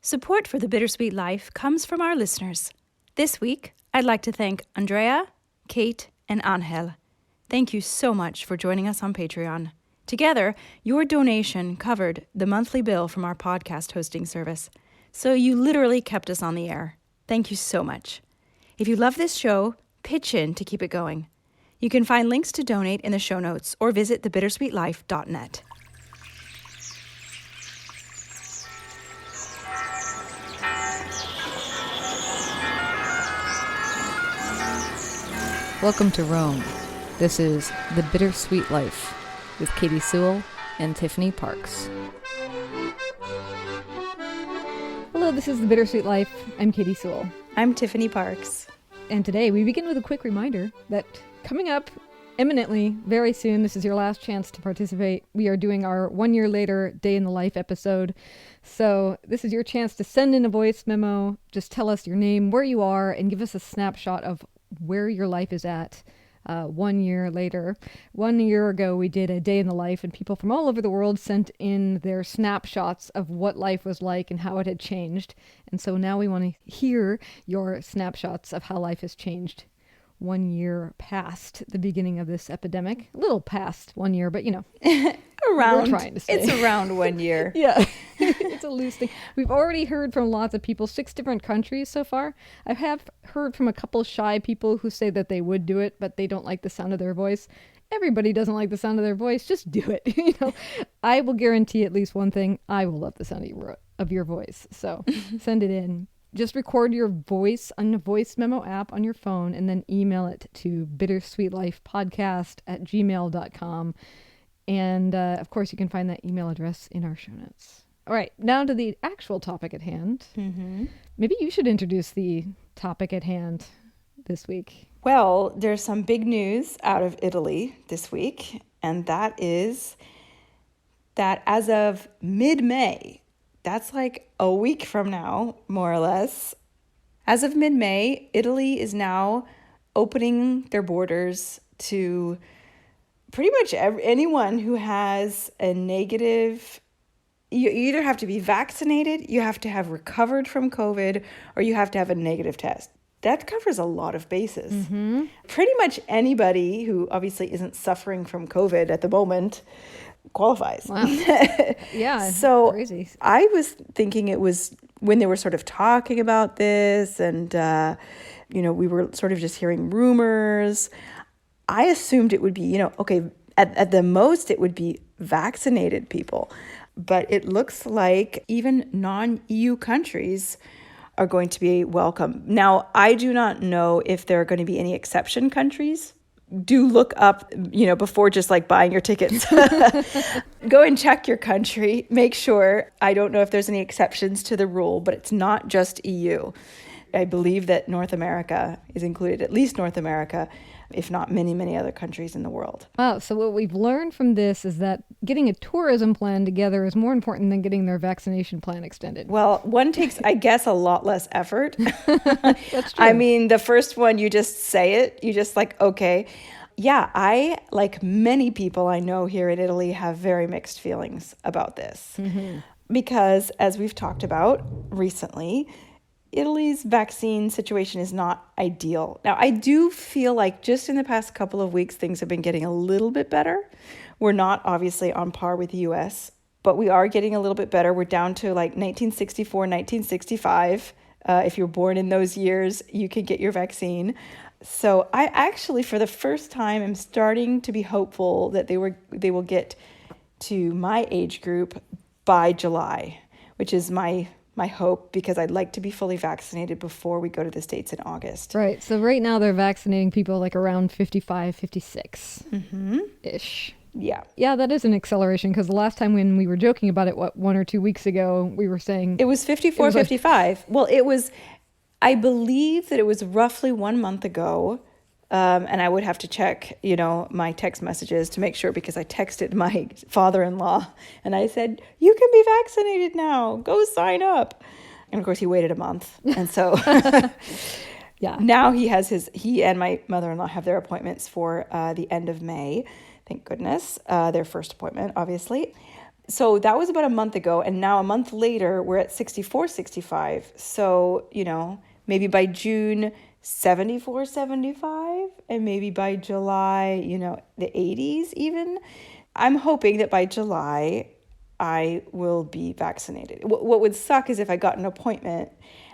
Support for The Bittersweet Life comes from our listeners. This week, I'd like to thank Andrea, Kate, and Angel. Thank you so much for joining us on Patreon. Together, your donation covered the monthly bill from our podcast hosting service. So you literally kept us on the air. Thank you so much. If you love this show, pitch in to keep it going. You can find links to donate in the show notes or visit thebittersweetlife.net. Welcome to Rome. This is The Bittersweet Life with Katie Sewell and Tiffany Parks. Hello, this is The Bittersweet Life. I'm Katie Sewell. I'm Tiffany Parks. And today we begin with a quick reminder that coming up imminently, very soon, this is your last chance to participate. We are doing our 1 year later Day in the Life episode. So this is your chance to send in a voice memo. Just tell us your name, where you are, and give us a snapshot of where your life is at 1 year later. 1 year ago, we did a day in the life, and people from all over the world sent in their snapshots of what life was like and how it had changed. And so now we want to hear your snapshots of how life has changed 1 year past the beginning of this epidemic. A little past 1 year, but Around. We're trying to stay. It's around 1 year. Yeah, it's a loose thing. We've already heard from lots of people, 6 different countries so far. I have heard from a couple shy people who say that they would do it, but they don't like the sound of their voice. Everybody doesn't like the sound of their voice. Just do it. I will guarantee at least one thing. I will love the sound of your voice. So send it in. Just record your voice on the voice memo app on your phone and then email it to bittersweetlifepodcast@gmail.com. And of course, you can find that email address in our show notes. All right, now to the actual topic at hand. Mm-hmm. Maybe you should introduce the topic at hand this week. Well, there's some big news out of Italy this week, and that is that as of mid-May, that's like a week from now, more or less. As of mid-May, Italy is now opening their borders to pretty much anyone who has a negative. You either have to be vaccinated, you have to have recovered from COVID, or you have to have a negative test. That covers a lot of bases. Mm-hmm. Pretty much anybody who obviously isn't suffering from COVID at the moment qualifies. Wow. Yeah. So crazy. I was thinking it was when they were sort of talking about this and, we were sort of just hearing rumors. I assumed it would be, okay, at the most it would be vaccinated people. But it looks like even non-EU countries are going to be welcome. Now, I do not know if there are going to be any exception countries. Do look up, before just like buying your tickets. Go and check your country. Make sure. I don't know if there's any exceptions to the rule, but it's not just EU. I believe that North America is included, at least North America, if not many, many other countries in the world. Wow. So what we've learned from this is that getting a tourism plan together is more important than getting their vaccination plan extended. Well, one takes, I guess, a lot less effort. That's true. I mean, the first one, you just say it. You just like, okay. Yeah, I, like many people I know here in Italy, have very mixed feelings about this. Mm-hmm. Because as we've talked about recently, Italy's vaccine situation is not ideal. Now, I do feel like just in the past couple of weeks, things have been getting a little bit better. We're not obviously on par with the US, but we are getting a little bit better. We're down to like 1964, 1965. If you're born in those years, you can get your vaccine. So I actually, for the first time, am starting to be hopeful that they will get to my age group by July, which is my hope, because I'd like to be fully vaccinated before we go to the States in August. Right. So right now they're vaccinating people like around 55, 56-ish. Yeah. Yeah, that is an acceleration, because the last time when we were joking about it, 1 or 2 weeks ago, we were saying... It was 54, 55. Well, it was... I believe that it was roughly 1 month ago, and I would have to check, my text messages to make sure, because I texted my father-in-law and I said, you can be vaccinated now, go sign up. And of course he waited a month. And so yeah, now he and my mother-in-law have their appointments for the end of May. Thank goodness. Their first appointment, obviously. So that was about a month ago. And now a month later, we're at 64, 65. So, maybe by June, 74, 75. And maybe by July, the 80s even. I'm hoping that by July, I will be vaccinated. What would suck is if I got an appointment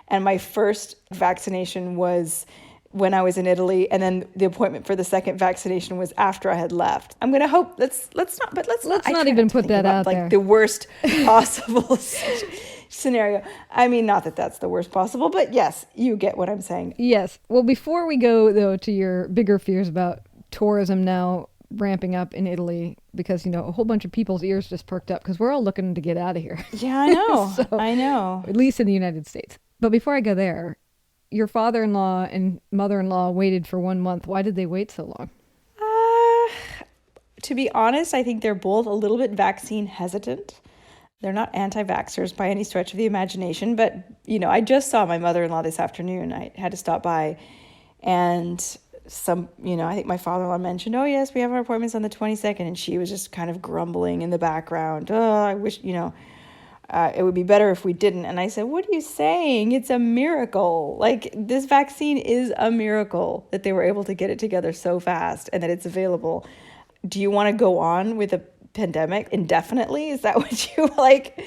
and my first vaccination was when I was in Italy, and then the appointment for the second vaccination was after I had left. I'm going to hope let's not even put that out there. Like the worst possible scenario. I mean, not that that's the worst possible, but yes, you get what I'm saying. Yes. Well, before we go though to your bigger fears about tourism now ramping up in Italy, because a whole bunch of people's ears just perked up because we're all looking to get out of here. Yeah, I know. I know. At least in the United States. But before I go there, your father-in-law and mother-in-law waited for 1 month. Why did they wait so long? To be honest, I think they're both a little bit vaccine hesitant. They're not anti-vaxxers by any stretch of the imagination, but, I just saw my mother-in-law this afternoon. I had to stop by, and I think my father-in-law mentioned, oh, yes, we have our appointments on the 22nd, and she was just kind of grumbling in the background. Oh, I wish, it would be better if we didn't. And I said, what are you saying? It's a miracle. Like, this vaccine is a miracle that they were able to get it together so fast and that it's available. Do you want to go on with a pandemic indefinitely? Is that what you like?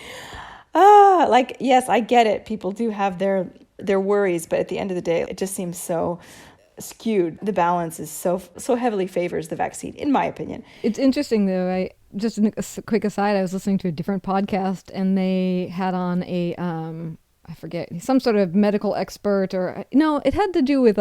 Yes, I get it. People do have their worries, but at the end of the day, it just seems so skewed. The balance is so heavily favors the vaccine, in my opinion. It's interesting, though. Just a quick aside, I was listening to a different podcast, and they had on a, I forget, some sort of medical expert, or no, it had to do with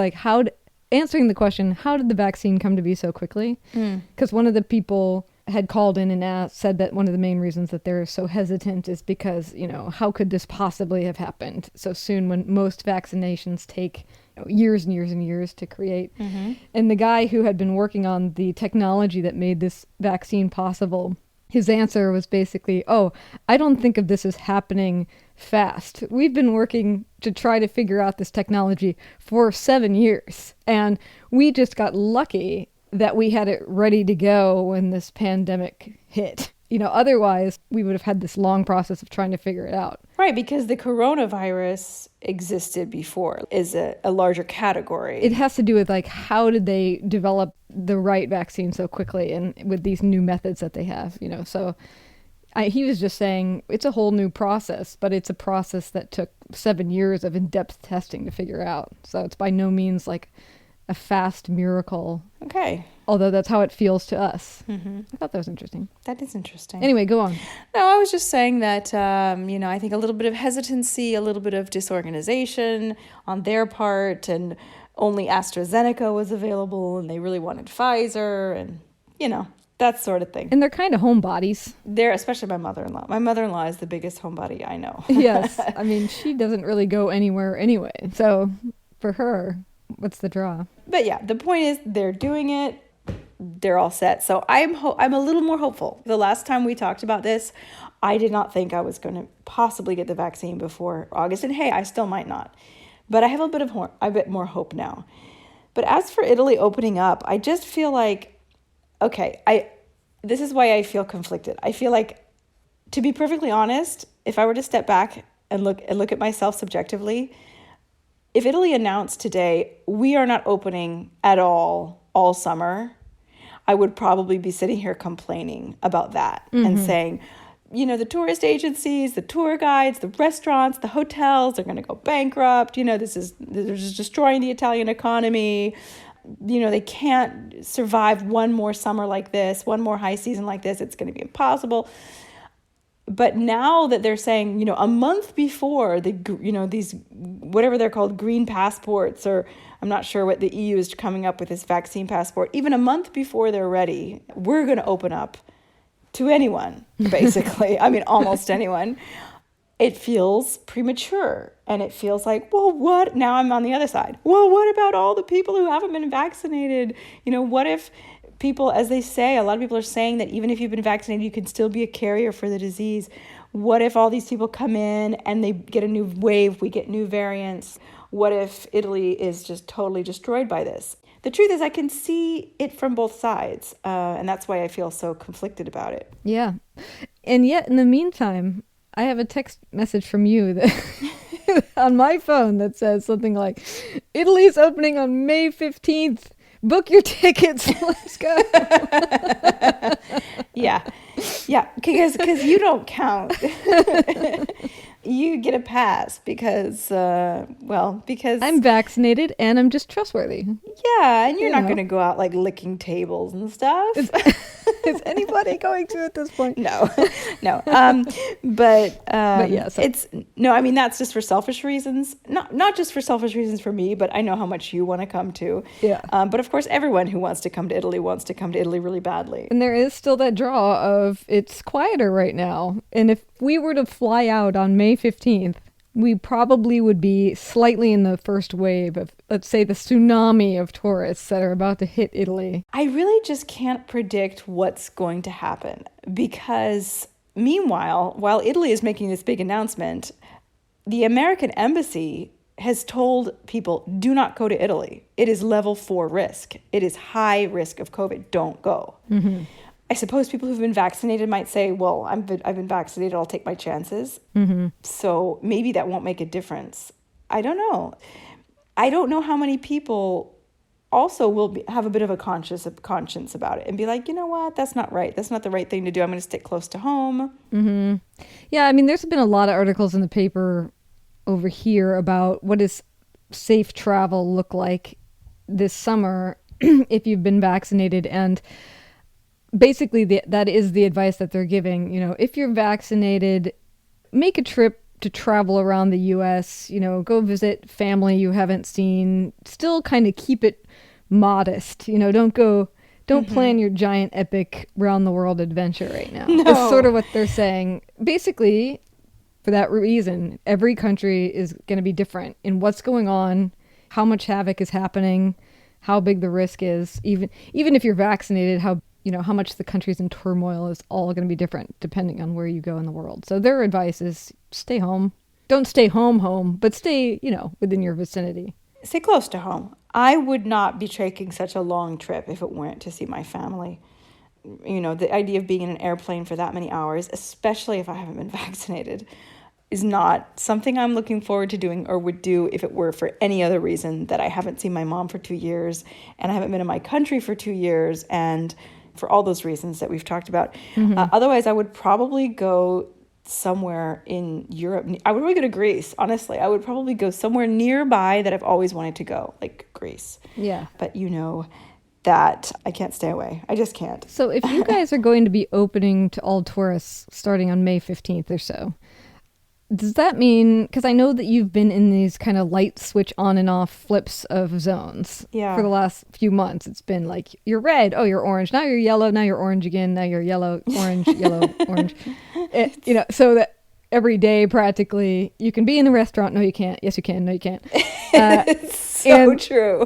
answering the question, how did the vaccine come to be so quickly? Because one of the people had called in and said that one of the main reasons that they're so hesitant is because, how could this possibly have happened so soon when most vaccinations take years and years and years to create. Mm-hmm. And the guy who had been working on the technology that made this vaccine possible, his answer was basically, oh, I don't think of this as happening fast. We've been working to try to figure out this technology for 7 years. And we just got lucky that we had it ready to go when this pandemic hit. Otherwise we would have had this long process of trying to figure it out. Right, because the coronavirus existed before, is a larger category. It has to do with how did they develop the right vaccine so quickly and with these new methods that they have, So he was just saying it's a whole new process, but it's a process that took 7 years of in-depth testing to figure out. So it's by no means a fast miracle. Okay. Although that's how it feels to us. Mm-hmm. I thought that was interesting. That is interesting. Anyway, go on. No, I was just saying that, I think a little bit of hesitancy, a little bit of disorganization on their part, and only AstraZeneca was available, and they really wanted Pfizer, and, that sort of thing. And they're kind of homebodies. They're, especially my mother-in-law. My mother-in-law is the biggest homebody I know. Yes. I mean, she doesn't really go anywhere anyway. So for her, what's the draw? But yeah, the point is they're doing it. They're all set. So I'm a little more hopeful. The last time we talked about this, I did not think I was going to possibly get the vaccine before August. And hey, I still might not. But I have a bit more hope now. But as for Italy opening up, I just feel like, okay, this is why I feel conflicted. I feel like, to be perfectly honest, if I were to step back and look at myself subjectively, if Italy announced today, we are not opening at all summer, I would probably be sitting here complaining about that and saying, the tourist agencies, the tour guides, the restaurants, the hotels are going to go bankrupt. They're just destroying the Italian economy. They can't survive one more summer like this, one more high season like this. It's going to be impossible. But now that they're saying, a month before these, whatever they're called, green passports, or I'm not sure what the EU is coming up with, this vaccine passport, even a month before they're ready, we're going to open up to anyone, basically. I mean, almost anyone. It feels premature. And it feels like, well, what? Now I'm on the other side. Well, what about all the people who haven't been vaccinated? What if people, as they say, a lot of people are saying that even if you've been vaccinated, you can still be a carrier for the disease. What if all these people come in and they get a new wave, we get new variants? What if Italy is just totally destroyed by this? the truth is I can see it from both sides. And that's why I feel so conflicted about it. Yeah. And yet, in the meantime, I have a text message from you that on my phone that says something like, Italy's opening on May 15th. Book your tickets. Let's go. Yeah. Because you don't count. You get a pass because I'm vaccinated and I'm just trustworthy. Yeah, and you're not going to go out like licking tables and stuff. Is anybody going to at this point? No. But yeah, so. I mean, that's just for selfish reasons. Not just for selfish reasons for me, but I know how much you want to come to. Yeah. But of course, everyone who wants to come to Italy wants to come to Italy really badly. And there is still that draw of it's quieter right now. And if we were to fly out on May 15th, we probably would be slightly in the first wave of, let's say, the tsunami of tourists that are about to hit Italy. I really just can't predict what's going to happen because meanwhile, while Italy is making this big announcement, the American embassy has told people, do not go to Italy. It is level 4 risk. It is high risk of COVID. Don't go. Mm-hmm. I suppose people who've been vaccinated might say, well, I've been vaccinated, I'll take my chances. Mm-hmm. So maybe that won't make a difference. I don't know. I don't know how many people also will have a bit of a conscience about it and be like, you know what, that's not right. That's not the right thing to do. I'm going to stick close to home. Mm-hmm. Yeah, I mean, there's been a lot of articles in the paper over here about what does safe travel look like this summer if you've been vaccinated. And basically, that is the advice that they're giving. You know, if you're vaccinated, make a trip to travel around the U.S., you know, go visit family you haven't seen. Still kind of keep it modest. You know, don't mm-hmm. plan your giant epic round the world adventure right now. No. That's sort of what they're saying. Basically, for that reason, every country is going to be different in what's going on, how much havoc is happening, how big the risk is. Even if you're vaccinated, how much the country's in turmoil is all going to be different depending on where you go in the world. So their advice is stay home. Don't stay home, but stay, within your vicinity. Stay close to home. I would not be taking such a long trip if it weren't to see my family. You know, the idea of being in an airplane for that many hours, especially if I haven't been vaccinated, is not something I'm looking forward to doing or would do if it were for any other reason that I haven't seen my mom for 2 years and I haven't been in my country for 2 years and for all those reasons that we've talked about. Mm-hmm. Otherwise, I would probably go somewhere in Europe. I would probably go to Greece, honestly. I would probably go somewhere nearby that I've always wanted to go, like Greece. Yeah. But that I can't stay away. I just can't. So if you guys are going to be opening to all tourists starting on May 15th or so, does that mean, because I know that you've been in these kind of light switch on and off flips of zones for the last few months. It's been like, you're red, oh, you're orange, now you're yellow, now you're orange again, now you're yellow, orange, yellow, orange. So that every day practically you can be in the restaurant. No, you can't. Yes, you can. No, you can't. It's so true.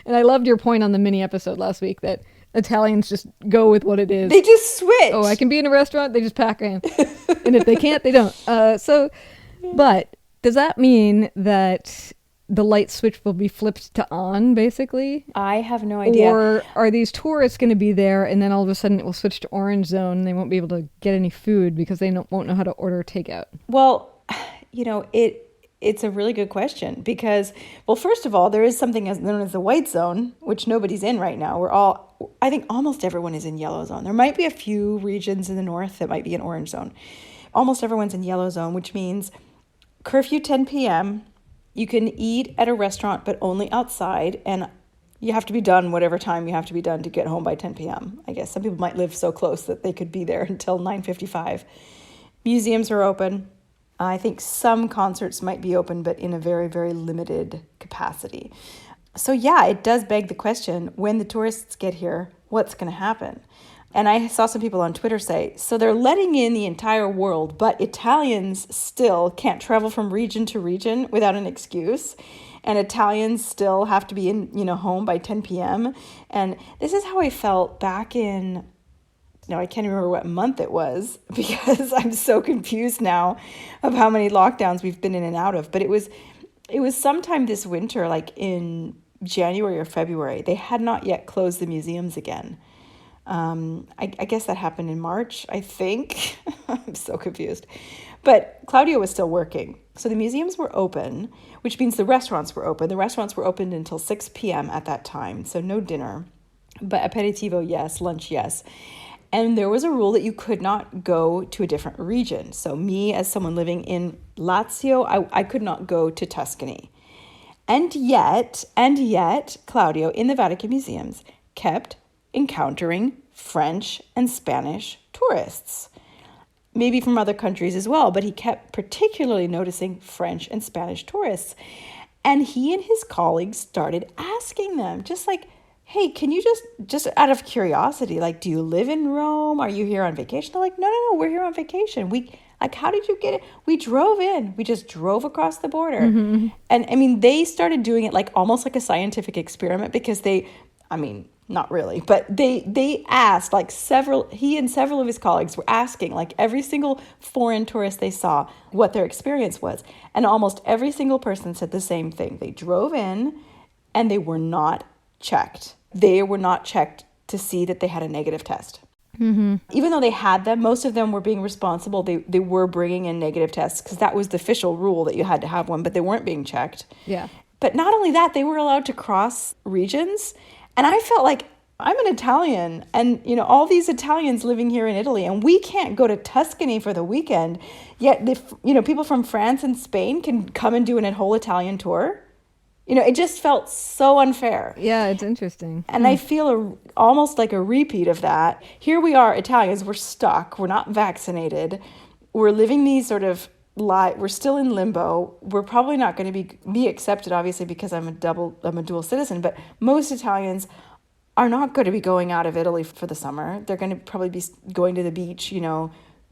And I loved your point on the mini episode last week that Italians just go with what it is. They just switch. Oh, I can be in a restaurant. They just pack in. And if they can't, they don't. But does that mean that the light switch will be flipped to on, basically? I have no idea. Or are these tourists going to be there and then all of a sudden it will switch to orange zone and they won't be able to get any food because they won't know how to order takeout? Well, it's a really good question because, well, first of all, there is something known as the white zone, which nobody's in right now. I think almost everyone is in yellow zone. There might be a few regions in the north that might be in orange zone. Almost everyone's in yellow zone, which means curfew 10 p.m. You can eat at a restaurant, but only outside. And you have to be done whatever time you have to be done to get home by 10 p.m. I guess some people might live so close that they could be there until 9:55. Museums are open. I think some concerts might be open, but in a very, very limited capacity. So yeah, it does beg the question, when the tourists get here, what's going to happen? And I saw some people on Twitter say, so they're letting in the entire world, but Italians still can't travel from region to region without an excuse. And Italians still have to be in, home by 10 p.m. And this is how I felt back in, I can't remember what month it was because I'm so confused now of how many lockdowns we've been in and out of. But it was sometime this winter, like in January or February. They had not yet closed the museums again. I guess that happened in March, I think. I'm so confused. But Claudio was still working. So the museums were open, which means the restaurants were open. The restaurants were opened until 6 p.m. at that time, so no dinner. But aperitivo, yes. Lunch, yes. And there was a rule that you could not go to a different region. So me, as someone living in Lazio, I could not go to Tuscany. And yet, Claudio, in the Vatican museums, kept encountering French and Spanish tourists. Maybe from other countries as well, but he kept particularly noticing French and Spanish tourists. And he and his colleagues started asking them, just like, hey, can you just out of curiosity, like, do you live in Rome? Are you here on vacation? They're like, no, we're here on vacation. How did you get it? We drove in. We just drove across the border. Mm-hmm. And I mean, they started doing it like almost like a scientific experiment because not really, but they asked he and several of his colleagues were asking like every single foreign tourist they saw what their experience was. And almost every single person said the same thing. They drove in and they were not checked. They were not checked to see that they had a negative test. Mm-hmm. Even though they had them, most of them were being responsible. They were bringing in negative tests because that was the official rule that you had to have one, but they weren't being checked. Yeah. But not only that, they were allowed to cross regions. And I felt like I'm an Italian and, all these Italians living here in Italy and we can't go to Tuscany for the weekend. Yet, people from France and Spain can come and do a whole Italian tour. It just felt so unfair. Yeah, it's interesting. And I feel almost like a repeat of that. Here we are, Italians, we're stuck. We're not vaccinated. We're living these sort of we're still in limbo. We're probably not going to be accepted, obviously, because I'm a dual citizen. But most Italians are not going to be going out of Italy for the summer. They're going to probably be going to the beach,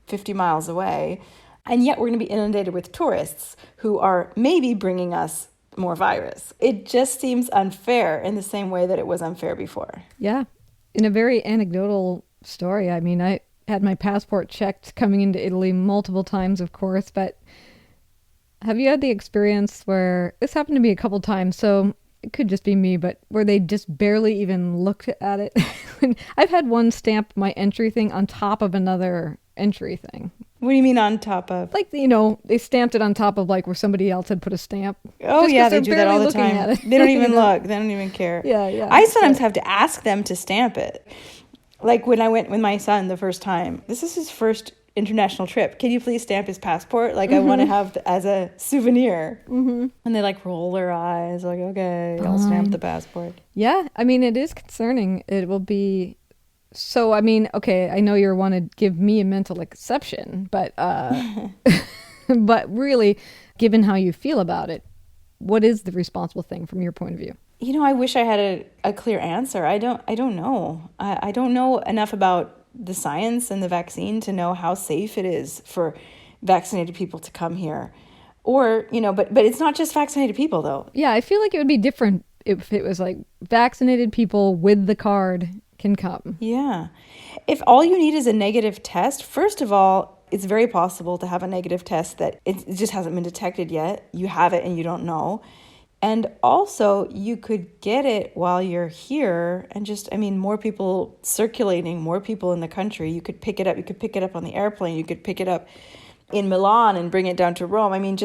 50 miles away. And yet we're going to be inundated with tourists who are maybe bringing us more virus. It just seems unfair in the same way that it was unfair before. Yeah. In a very anecdotal story, I mean, I had my passport checked coming into Italy multiple times, of course, but have you had the experience where this happened to me a couple times, so it could just be me, but where they just barely even looked at it? I've had one stamp my entry thing on top of another entry thing. What do you mean on top of? Like, they stamped it on top of like where somebody else had put a stamp. Oh, yeah, they do that all the time. They don't even look. They don't even care. Yeah. I sometimes have to ask them to stamp it. Like when I went with my son the first time, this is his first international trip. Can you please stamp his passport? Like, I want to have as a souvenir. Mm-hmm. And they roll their eyes like, okay, I'll stamp the passport. Yeah, I mean, it is concerning. It will be... So, I mean, okay, I know you want to give me a mental exception, but but really, given how you feel about it, what is the responsible thing from your point of view? I wish I had a clear answer. I don't know. I don't know enough about the science and the vaccine to know how safe it is for vaccinated people to come here. Or, but it's not just vaccinated people, though. Yeah, I feel like it would be different if it was like vaccinated people with the card can come. Yeah. If all you need is a negative test, first of all, it's very possible to have a negative test that it just hasn't been detected yet. You have it and you don't know. And also, you could get it while you're here and more people circulating, more people in the country. You could pick it up. You could pick it up on the airplane. You could pick it up in Milan and bring it down to Rome.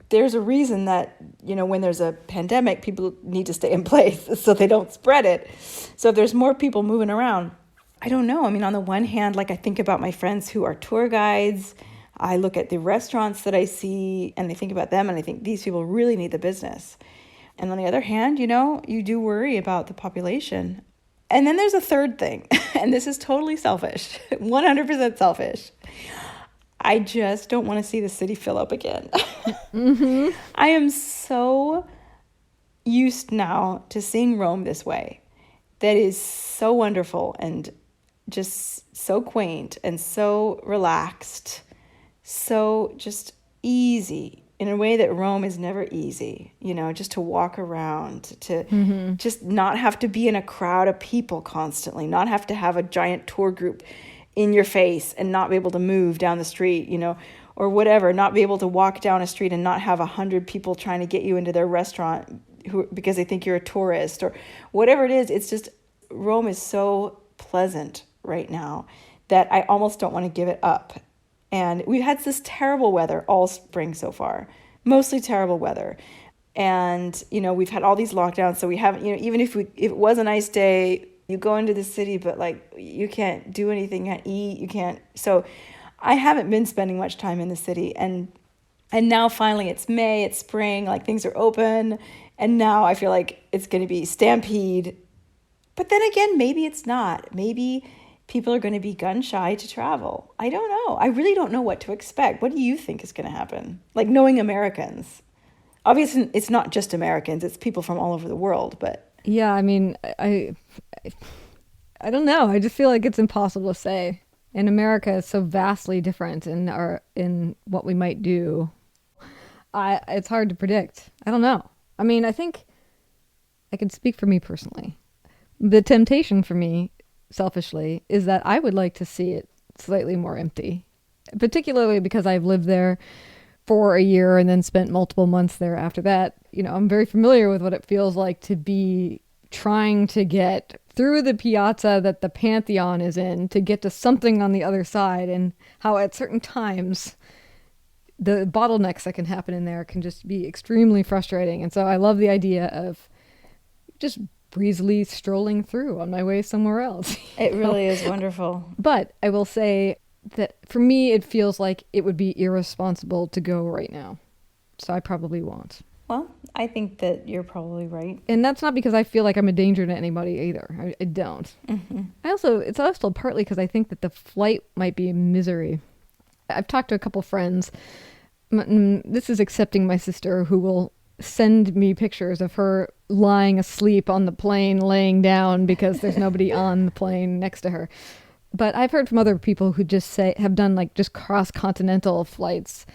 There's a reason that, when there's a pandemic, people need to stay in place so they don't spread it. So if there's more people moving around, I don't know. On the one hand, I think about my friends who are tour guides. I look at the restaurants that I see and I think about them and I think these people really need the business. And on the other hand, you do worry about the population. And then there's a third thing, and this is totally selfish, 100% selfish. I just don't want to see the city fill up again. Mm-hmm. I am so used now to seeing Rome this way. That is so wonderful and just so quaint and so relaxed, so just easy in a way that Rome is never easy, just to walk around, to just not have to be in a crowd of people constantly, not have to have a giant tour group in your face and not be able to move down the street, or whatever, not be able to walk down a street and not have 100 people trying to get you into their restaurant. because they think you're a tourist or whatever it is. It's just Rome is so pleasant right now that I almost don't want to give it up. And we've had this terrible weather all spring so far, mostly terrible weather. And, we've had all these lockdowns, so we haven't, even if it was a nice day, you go into the city, but like you can't do anything, you can't eat, you can't. So I haven't been spending much time in the city. And now finally it's May, it's spring, like things are open. And now I feel like it's going to be stampede. But then again, maybe it's not. Maybe people are going to be gun shy to travel. I don't know. I really don't know what to expect. What do you think is going to happen? Like knowing Americans. Obviously, it's not just Americans. It's people from all over the world. But yeah, I mean, I don't know. I just feel like it's impossible to say. In America, it's so vastly different in what we might do. It's hard to predict. I don't know. I mean, I think I can speak for me personally. The temptation for me, selfishly, is that I would like to see it slightly more empty, particularly because I've lived there for a year and then spent multiple months there after that. I'm very familiar with what it feels like to be trying to get through the piazza that the Pantheon is in to get to something on the other side, and how at certain times the bottlenecks that can happen in there can just be extremely frustrating. And so I love the idea of just breezily strolling through on my way somewhere else. It really is wonderful. But I will say that for me, it feels like it would be irresponsible to go right now. So I probably won't. Well, I think that you're probably right. And that's not because I feel like I'm a danger to anybody either. I don't. Mm-hmm. It's also partly because I think that the flight might be misery. I've talked to a couple friends. This is excepting my sister, who will send me pictures of her lying asleep on the plane, laying down because there's nobody on the plane next to her. But I've heard from other people who just have done like just cross-continental flights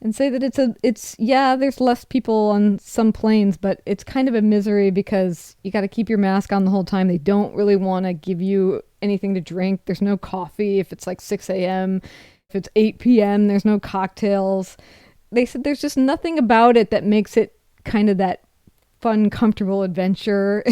and say that there's less people on some planes, but it's kind of a misery because you got to keep your mask on the whole time. They don't really want to give you anything to drink. There's no coffee if it's like 6 a.m. If it's 8 p.m., there's no cocktails. They said there's just nothing about it that makes it kind of that fun, comfortable adventure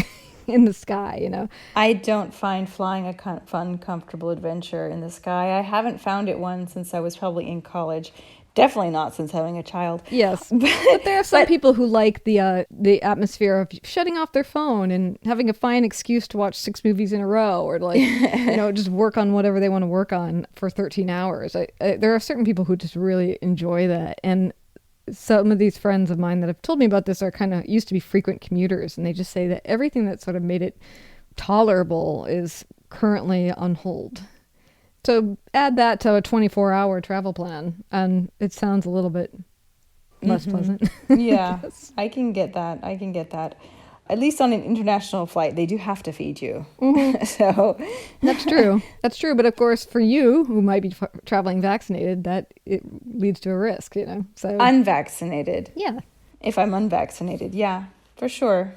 in the sky, I don't find flying a fun, comfortable adventure in the sky. I haven't found it one since I was probably in college. Definitely not since having a child. Yes, but there are some people who like the atmosphere of shutting off their phone and having a fine excuse to watch 6 movies in a row, or like just work on whatever they want to work on for 13 hours. There are certain people who just really enjoy that, and some of these friends of mine that have told me about this are kind of used to be frequent commuters, and they just say that everything that sort of made it tolerable is currently on hold. So add that to a 24-hour travel plan, and it sounds a little bit less pleasant. Yeah, I can get that. At least on an international flight, they do have to feed you. Mm-hmm. So That's true. But of course, for you, who might be traveling vaccinated, that it leads to a risk, So unvaccinated. Yeah. If I'm unvaccinated, yeah, for sure.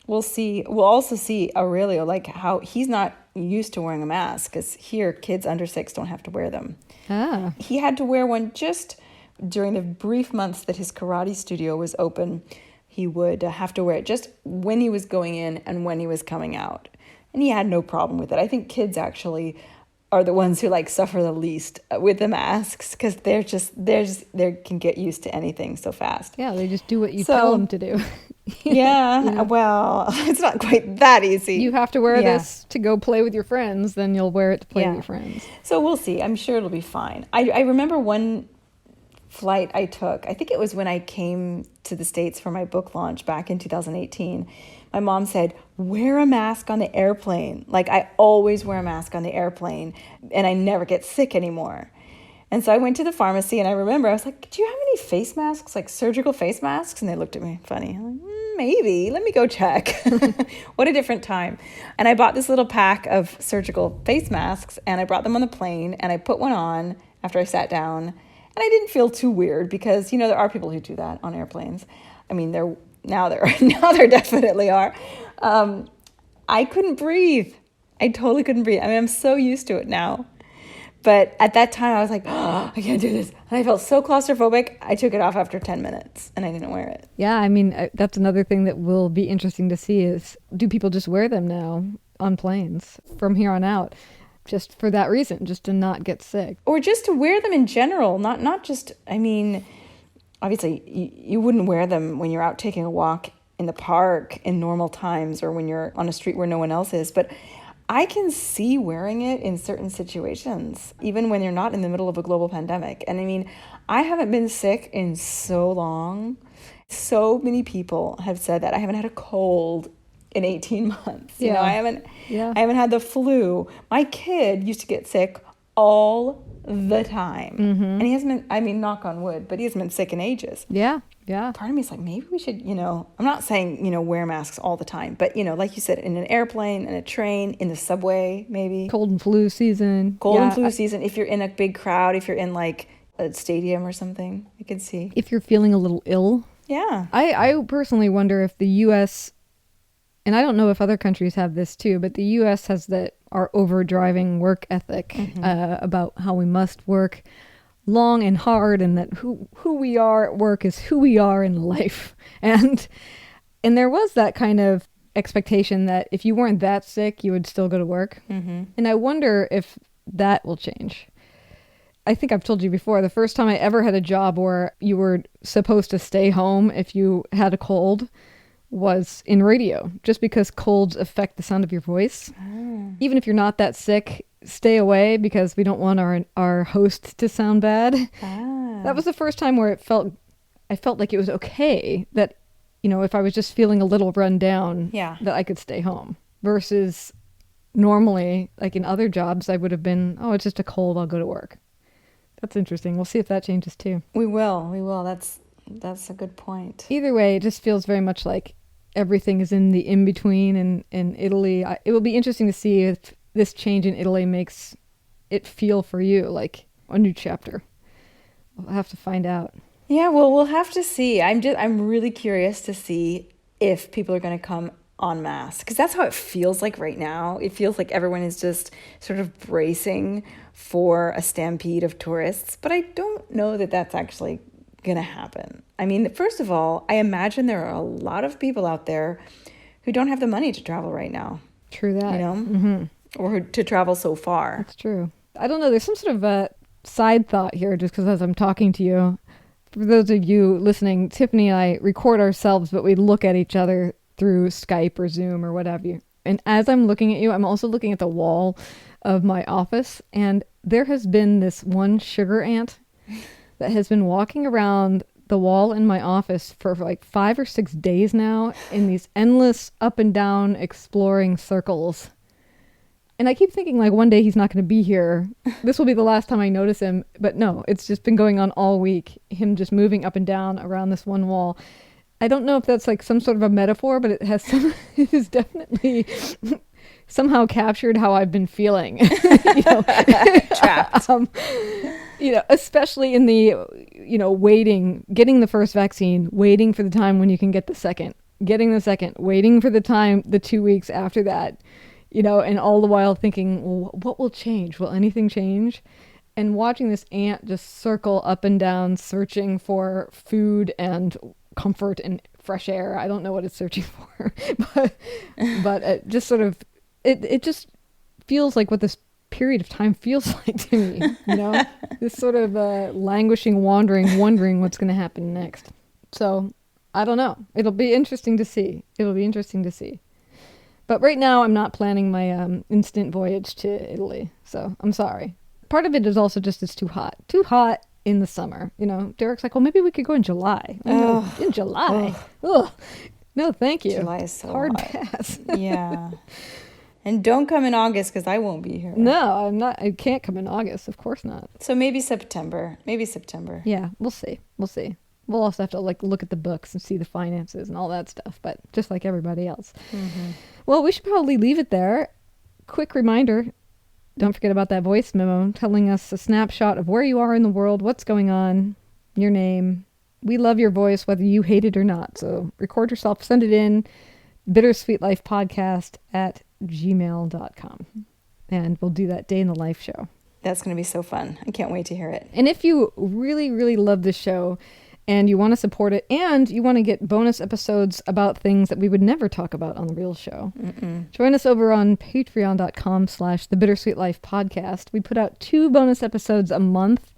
We'll see. We'll also see Aurelio, like how he's not used to wearing a mask, because here kids under 6 don't have to wear them. He had to wear one just during the brief months that his karate studio was open. He would have to wear it just when he was going in and when he was coming out, and he had no problem with it. I think kids actually are the ones who like suffer the least with the masks, because they can get used to anything so fast. Yeah, they just do what you tell them to do. Yeah, well, it's not quite that easy. You have to wear this to go play with your friends, then you'll wear it to play with your friends. So we'll see. I'm sure it'll be fine. I remember one flight I took, I think it was when I came to the States for my book launch back in 2018. My mom said, wear a mask on the airplane. Like, I always wear a mask on the airplane, and I never get sick anymore. And so I went to the pharmacy, and I remember I was like, do you have any face masks, like surgical face masks? And they looked at me funny. I'm like, maybe. Let me go check. What a different time. And I bought this little pack of surgical face masks, and I brought them on the plane, and I put one on after I sat down. And I didn't feel too weird because, there are people who do that on airplanes. I mean, now there definitely are. I couldn't breathe. I totally couldn't breathe. I mean, I'm so used to it now. But at that time, I was like, oh, I can't do this. And I felt so claustrophobic. I took it off after 10 minutes and I didn't wear it. Yeah, I mean, that's another thing that will be interesting to see is, do people just wear them now on planes from here on out? Just for that reason, just to not get sick. Or just to wear them in general, not just, I mean, obviously you wouldn't wear them when you're out taking a walk in the park in normal times or when you're on a street where no one else is. But I can see wearing it in certain situations, even when you're not in the middle of a global pandemic. And I mean, I haven't been sick in so long. So many people have said that. I haven't had a cold in 18 months. You know, I haven't had the flu. My kid used to get sick all the time. And he hasn't been, I mean, knock on wood, but he hasn't been sick in ages. Yeah. Part of me is like, maybe we should, I'm not saying, wear masks all the time, but, like you said, in an airplane, in a train, in the subway, maybe. Cold and flu season. Season. If you're in a big crowd, if you're in like a stadium or something, I can see. If you're feeling a little ill. Yeah. I personally wonder if the U.S., and I don't know if other countries have this too, but the U.S. has our overdriving work ethic about how we must work long and hard, and that who we are at work is who we are in life. And there was that kind of expectation that if you weren't that sick, you would still go to work. And I wonder if that will change. I think I've told you before, the first time I ever had a job where you were supposed to stay home if you had a cold was in radio, just because colds affect the sound of your voice. Even if you're not that sick, stay away because we don't want our host to sound bad. That was the first time where I felt like it was okay that, if I was just feeling a little run down, that I could stay home. Versus normally, like in other jobs, I would have been, oh, it's just a cold, I'll go to work. That's interesting. We'll see if that changes too. We will. That's a good point. Either way, it just feels very much like everything is in the in-between. And in Italy, it will be interesting to see if this change in Italy makes it feel for you like a new chapter. We'll have to find out. Yeah, well, we'll have to see. I'm really curious to see if people are going to come en masse, because that's how it feels like right now. It feels like everyone is just sort of bracing for a stampede of tourists, but I don't know that that's actually going to happen. I mean, first of all, I imagine there are a lot of people out there who don't have the money to travel right now. True that. Or to travel so far. That's true. I don't know. There's some sort of a side thought here, just because as I'm talking to you, for those of you listening, Tiffany and I record ourselves, but we look at each other through Skype or Zoom or whatever. And as I'm looking at you, I'm also looking at the wall of my office, and there has been this one sugar ant that has been walking around the wall in my office for like 5 or 6 days now in these endless up and down exploring circles. And I keep thinking like one day he's not going to be here. This will be the last time I notice him. But no, it's just been going on all week. Him just moving up and down around this one wall. I don't know if that's like some sort of a metaphor, but it has definitely somehow captured how I've been feeling. Trapped. Especially in the, waiting, getting the first vaccine, waiting for the time when you can get the second, getting the second, waiting for the 2 weeks after that, and all the while thinking, well, what will change? Will anything change? And watching this ant just circle up and down, searching for food and comfort and fresh air. I don't know what it's searching for, but it just sort of, it just feels like what this period of time feels like to me, this sort of languishing, wondering what's going to happen next. So I don't know. It'll be interesting to see. But right now I'm not planning my instant voyage to Italy. So I'm sorry. Part of it is also just it's too hot in the summer. Derek's like, well, maybe we could go in July. In July? Ugh. No, thank you. July is so hard hot. Pass. Yeah. And don't come in August because I won't be here. No, I'm not. I can't come in August. Of course not. So maybe September. Yeah, we'll see. We'll also have to look at the books and see the finances and all that stuff, but just like everybody else. Well, we should probably leave it there. Quick reminder, don't forget about that voice memo telling us a snapshot of where you are in the world, what's going on, your name. We love your voice, whether you hate it or not. So record yourself, send it in, bittersweetlifepodcast@gmail.com. And we'll do that day in the life show. That's going to be so fun. I can't wait to hear it. And if you really, really love the show and you want to support it and you want to get bonus episodes about things that we would never talk about on the real show, join us over on patreon.com/thebittersweetlife podcast. We put out 2 bonus episodes a month,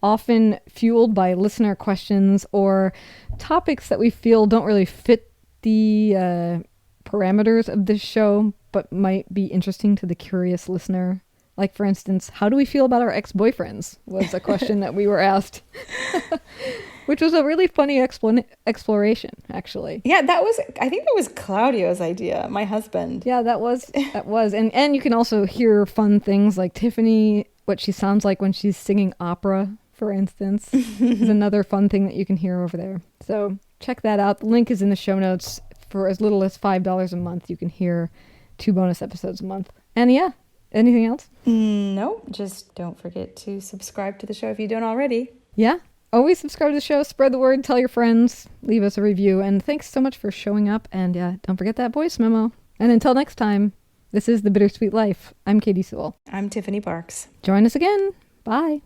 often fueled by listener questions or topics that we feel don't really fit the parameters of this show, but might be interesting to the curious listener. Like, for instance, how do we feel about our ex-boyfriends was a question that we were asked, which was a really funny exploration, actually. Yeah, I think that was Claudio's idea, my husband. Yeah, that was. And you can also hear fun things like Tiffany, what she sounds like when she's singing opera, for instance, is another fun thing that you can hear over there. So check that out. The link is in the show notes. For as little as $5 a month, you can hear 2 bonus episodes a month. And yeah, anything else? No, just don't forget to subscribe to the show if you don't already. Yeah, always subscribe to the show, spread the word, tell your friends, leave us a review. And thanks so much for showing up. And don't forget that voice memo. And until next time, this is The Bittersweet Life. I'm Katie Sewell. I'm Tiffany Parks. Join us again. Bye.